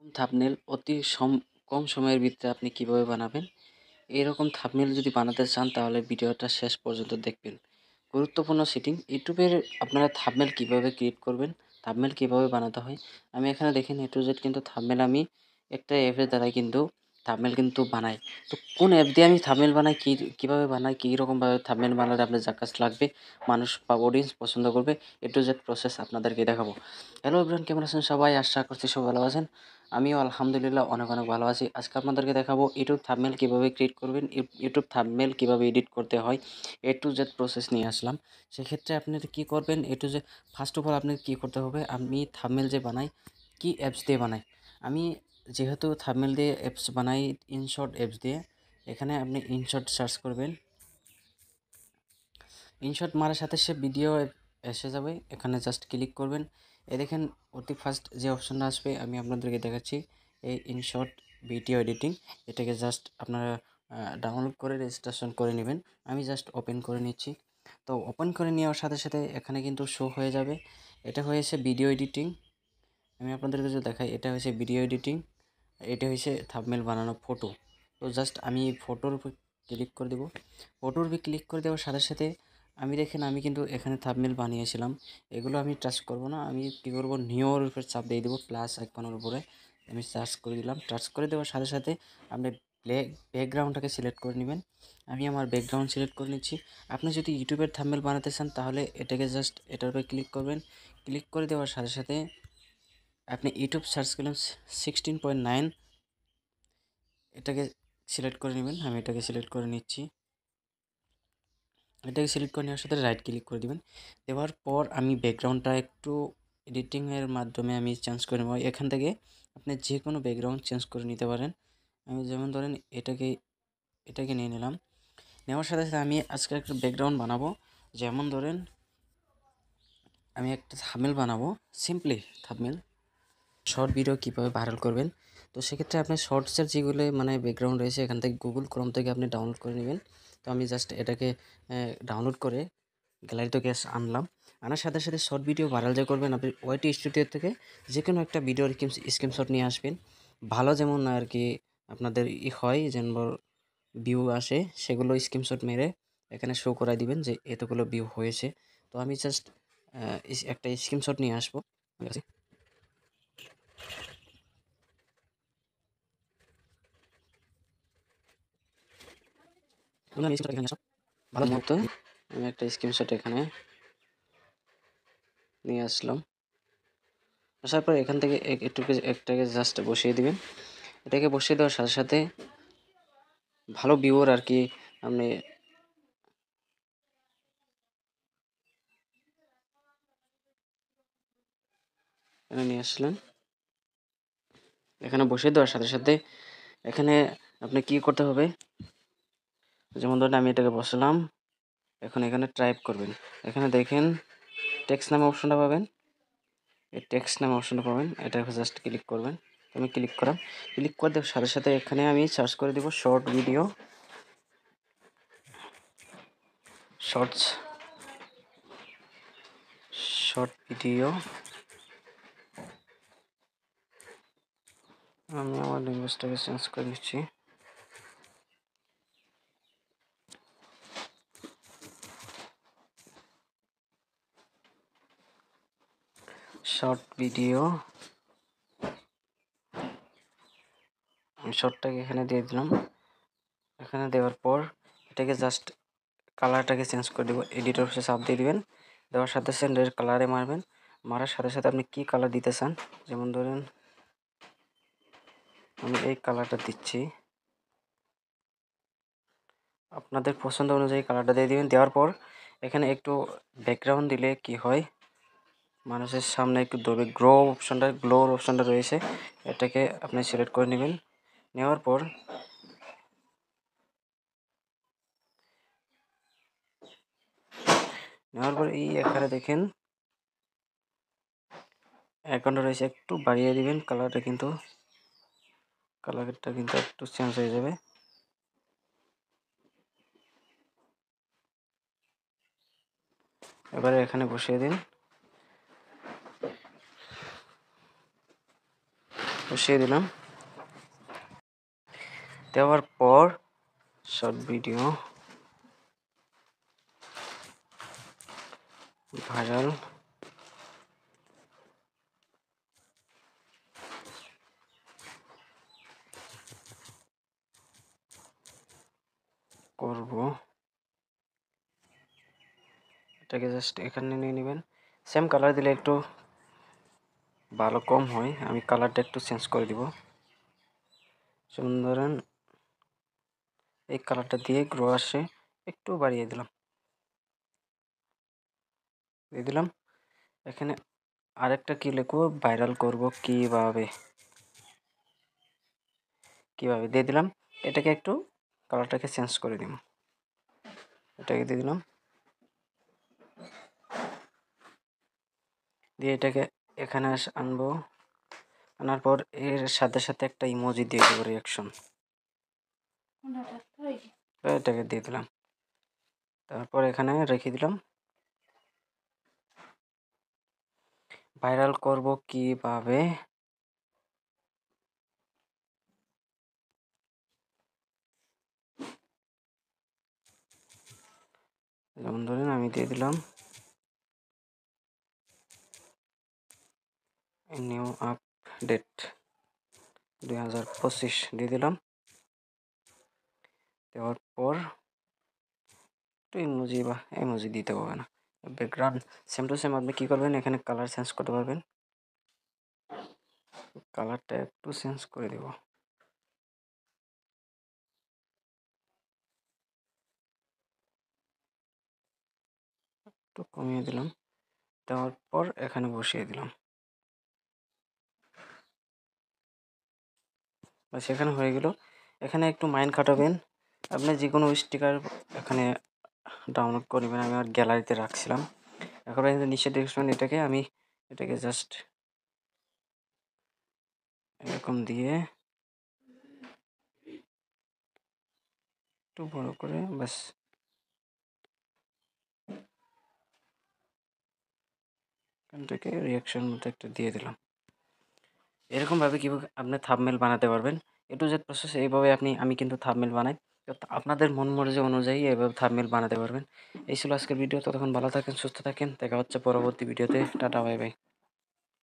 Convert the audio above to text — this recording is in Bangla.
থাম্বনেল অতি কম সময়ের ভিতরে আপনি কিভাবে বানাবেন? এরকম থাম্বনেল যদি বানাতে চান তাহলে ভিডিওটা শেষ পর্যন্ত দেখবেন। গুরুত্বপূর্ণ সেটিং ইউটিউবের আপনারা থাম্বনেল কিভাবে ক্রিয়েট করবেন, থাম্বনেল কিভাবে বানাতে হয়। আমি এখানে দেখেন A to Z কিন্তু থাম্বনেল আমি একটা অ্যাপের দ্বারাই কিন্তু থাম্বনেল কিন্তু বানাই। তো কোন অ্যাপ দিয়ে আমি থাম্বনেল বানাই, কিভাবে বানাই, কি রকমভাবে থাম্বনেল বানালে আপনার যা কাজ লাগবে, মানুষ বা অডিয়েন্স পছন্দ করবে, A to Z প্রসেস আপনাদেরকে দেখাবো। হ্যালো এভরিওয়ান, কেমন আছেন সবাই? আশা করছি সবাই ভালো আছেন। আমিও আলহামদুলিল্লাহ অনেক ভালো আছি। আজকে আপনাদেরকে দেখাবো ইউটিউব থাম্বনেল কিভাবে ক্রিয়েট করবেন, ইউটিউব থাম্বনেল কিভাবে এডিট করতে হয়, A to Z প্রসেস নিয়ে আসলাম। সেক্ষেত্রে আপনারা কি করবেন, A to Z first of all আপনাকে কী করতে হবে, আমি থাম্বনেল যে বানাই, কি অ্যাপস দিয়ে বানাই, আমি যেহেতু থাম্বনেল দিয়ে অ্যাপস বানাই ইনশর্ট অ্যাপস দিয়ে, এখানে আপনি ইনশর্ট সার্চ করবেন। ইনশর্ট মারার সাথে সে ভিডিও এসে যাবে, এখানে জাস্ট ক্লিক করবেন। এ দেখেন অতি ফার্স্ট যে অপশনটা আসবে আমি আপনাদেরকে দেখাচ্ছি, এই ইনশর্ট ভিডিও এডিটিং। এটাকে জাস্ট আপনারা ডাউনলোড করে রেজিস্ট্রেশন করে নেবেন। আমি জাস্ট ওপেন করে নিচ্ছি। তো ওপেন করে নেওয়ার সাথে সাথে এখানে কিন্তু শো হয়ে যাবে, এটা হয়েছে ভিডিও এডিটিং। আমি আপনাদেরকে যদি দেখাই, এটা হয়েছে ভিডিও এডিটিং, এটা হয়েছে থাম্বনেল বানানো ফটো। তো জাস্ট আমি ফটোর উপর ক্লিক করে দেবো। ফটোর উপর ক্লিক করে দেওয়ার সাথে সাথে আমি কিন্তু এখানে থাম্বনেল বানিয়েছিলাম। এগুলো আমি টাচ করব না, আমি কী করবো, নিউর উপর চাপ দিয়ে দেবো, প্লাস আইকনের উপরে আমি সার্চ করে দিলাম। টাচ করে দেওয়ার সাথে সাথে আপনি ব্যাকগ্রাউন্ডটাকে সিলেক্ট করে নেবেন। আমি আমার ব্যাকগ্রাউন্ড সিলেক্ট করে নিচ্ছি। আপনি যদি ইউটিউবের থাম্বনেল বানাতে চান তাহলে এটাকে জাস্ট এটার উপরে ক্লিক করবেন। ক্লিক করে দেওয়ার সাথে সাথে আপনি ইউটিউব সার্চ করলেন 16.9, এটাকে সিলেক্ট করে নেবেন। আমি এটাকে সিলেক্ট করে নিচ্ছি। এটাকে সিলেক্ট করে নেওয়ার সাথে রাইট ক্লিক করে দিবেন। দেওয়ার পর আমি ব্যাকগ্রাউন্ডটা একটু এডিটিংয়ের মাধ্যমে আমি চেঞ্জ করে নেব। এখান থেকে আপনি যে কোনো ব্যাকগ্রাউন্ড চেঞ্জ করে নিতে পারেন। আমি যেমন ধরেন এটাকে নিয়ে নিলাম। নেওয়ার সাথে সাথে আমি আজকে একটা ব্যাকগ্রাউন্ড বানাবো। যেমন ধরেন আমি একটা থাম্বনেল বানাবো, সিম্পলি থাম্বনেল। শর্ট ভিডিও কীভাবে ভাইরাল করবেন, তো সেক্ষেত্রে আপনি শর্টসের যেগুলো ব্যাকগ্রাউন্ড রয়েছে এখান থেকে গুগল ক্রোম থেকে আপনি ডাউনলোড করে নেবেন। তো আমি জাস্ট এটাকে ডাউনলোড করে গ্যালারি থেকে আনলাম। আনার সাথে সাথে শর্ট ভিডিও ভাইরাল যে করবেন, আপনি ওয়াইটি স্টুডিও থেকে যে কোনো একটা ভিডিওর স্ক্রিনশট নিয়ে আসবেন। ভালো যেমন আর কি আপনাদের হয়, যেন ভিউ আসে, সেগুলো স্ক্রিনশট মেরে এখানে শো করাই দিবেন যে এতগুলো ভিউ হয়েছে। তো আমি জাস্ট একটা স্ক্রিনশট নিয়ে আসবো। ঠিক আছে, আমি স্ক্রিনশট এখানে আসলাম। ভালো মতো আমি একটা স্ক্রিনশট এখানে নিয়ে আসলাম। আসার পর এখান থেকে একটাকে জাস্ট বসিয়ে দিবেন। এটাকে বসিয়ে দেওয়ার সাথে সাথে ভালো ভিউর আর কি আপনি এখানে নিয়ে আসলেন। এখানে বসিয়ে দেওয়ার সাথে সাথে এখানে আপনি কি করতে হবে, যেমন ধরেন আমি এটাকে বসালাম। এখন এখানে টাইপ করবেন, এখানে দেখেন টেক্সট নামে অপশনটা পাবেন, এই টেক্সট নামে অপশনটা পাবেন, এটাকে জাস্ট ক্লিক করবেন। আমি ক্লিক করাম। ক্লিক করে দেওয়ার সাথে সাথে এখানে আমি সার্চ করে দেব শর্ট ভিডিও, শর্ট ভিডিও। আমি আমার ল্যাঙ্গুয়েজটাকে চেঞ্জ করে নিচ্ছি। শর্ট ভিডিও, আমি শর্টটাকে এখানে দিয়ে দিলাম। এখানে দেওয়ার পর এটাকে জাস্ট কালারটাকে চেঞ্জ করে দেবো। এডিটর অপশনে চাপ দিয়ে দিবেন। দেওয়ার সাথে সাথে কালারে মারবেন। মারার সাথে সাথে আপনি কি কালার দিতে চান, যেমন ধরেন আমি এই কালারটা দিচ্ছি। আপনাদের পছন্দ অনুযায়ী কালারটা দিয়ে দিবেন। দেওয়ার পর এখানে একটু ব্যাকগ্রাউন্ড দিলে কি হয়, মানুষের সামনে একটু ধরবে। গ্লোর অপশনটা রয়েছে, এটাকে আপনি সিলেক্ট করে নেবেন। নেওয়ার পর এই এখানে দেখেন অ্যাকাউন্টটা রয়েছে, একটু বাড়িয়ে দিবেন। কালারটা কিন্তু একটু চেঞ্জ হয়ে যাবে। এবারে এখানে বসিয়ে দিন। বসিয়ে দিলাম। দেওয়ার পর শর্ট ভিডিও ভাইরাল করব, এটাকে জাস্ট এখানে নিয়ে নেবেন। সেম কালার দিলে একটু ভালো কম হয়, আমি কালারটা একটু চেঞ্জ করে দিব। যেমন ধরেন এই কালারটা দিয়ে গ্রো আসে একটু বাড়িয়ে দিলাম, দিয়ে দিলাম। এখানে আরেকটা কি লিখবো, ভাইরাল করব কিভাবে, কিভাবে দিয়ে দিলাম। এটাকে একটু কালারটাকে চেঞ্জ করে দিব, এটাকে দিয়ে দিলাম, দিয়ে এটাকে এখানে আনবো। আনার পর এর সাথে সাথে একটা ইমোজি দিয়ে দেবো, রিয়াকশন, এটাকে দিয়ে দিলাম। তারপর এখানে রেখে দিলাম। ভাইরাল করব কিভাবে, যেমন ধরেন আমি দিয়ে দিলাম নিউ আপডেট 2025 দিয়ে দিলাম। দেওয়ার পর একটু ইমোজি দিতে হবে না, ব্যাকগ্রাউন্ড সেম টু সেম। আপনি কী করবেন, এখানে কালার চেঞ্জ করতে পারবেন, কালারটা একটু চেঞ্জ করে দেব, একটু কমিয়ে দিলাম। দেওয়ার পর এখানে বসিয়ে দিলাম, বাস এখানে হয়ে গেল। এখানে একটু মাইন্ড খাটাবেন, আপনি যে কোনো স্টিকার এখানে ডাউনলোড করে নেবেন। আমি আমার গ্যালারিতে রাখছিলাম। এখন নিচে দেখবেন এটাকে জাস্ট এরকম দিয়ে একটু বড় করে ব্যাস এখান থেকে রিয়াকশন মতো একটা দিয়ে দিলাম। এরকমভাবে কীভাবে আপনি থাম্বনেল বানাতে পারবেন, এ টু জেড প্রসেস এইভাবে আমি কিন্তু থাম্বনেল বানাই। তো আপনাদের মন মর্জি অনুযায়ী এভাবে থাম্বনেল বানাতে পারবেন। এই ছিল আজকের ভিডিও। ততক্ষণ ভালো থাকেন, সুস্থ থাকেন, দেখা হচ্ছে পরবর্তী ভিডিওতে। Tata, bye bye.